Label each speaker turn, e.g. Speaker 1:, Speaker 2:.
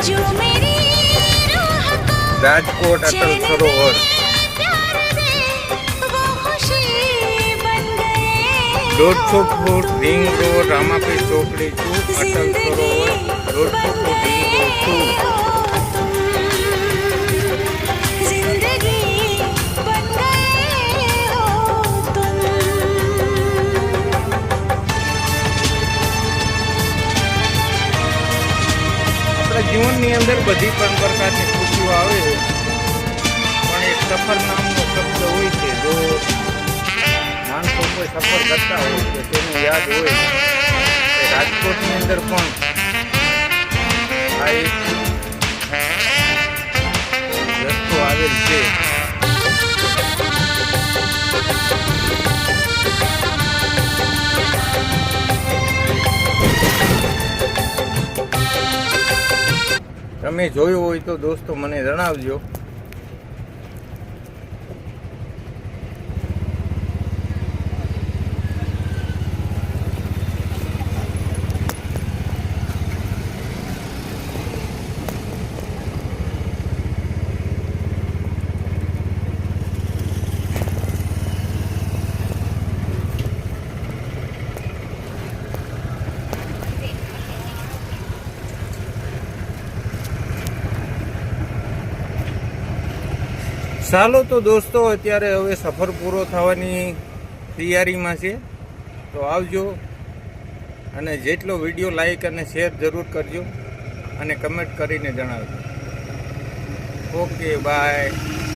Speaker 1: जो मेरी रूह को
Speaker 2: રાજકોટ અટલ સરોવર
Speaker 1: प्यार दे वो खुशी बन गए
Speaker 2: 150 ફૂટ રિંગ રોડ રામાપીર ચોકડી to Atal Sarovar 150 foot ring road to
Speaker 1: जिंदगी बन गए हो तुम
Speaker 2: આપણા જીવનની અંદર બધી પણ પ્રકારની ખુશીઓ આવે છે પણ એક સફર નામનો શબ્દ હોય છે જો માણસો કોઈ સફર કરતા હોય તો તેનું યાદ હોય કે રાજકોટની અંદર પણ આ એક રસ્તો આવેલ છે. તમે જોયું હોય તો દોસ્તો મને જણાવજો. ચાલો તો દોસ્તો અત્યારે હવે સફર પૂરો થવાની તૈયારીમાં છે તો આવજો અને જેટલો વિડીયો લાઈક અને શેર જરૂર કરજો અને કમેન્ટ કરીને જણાવજો. Okay bye.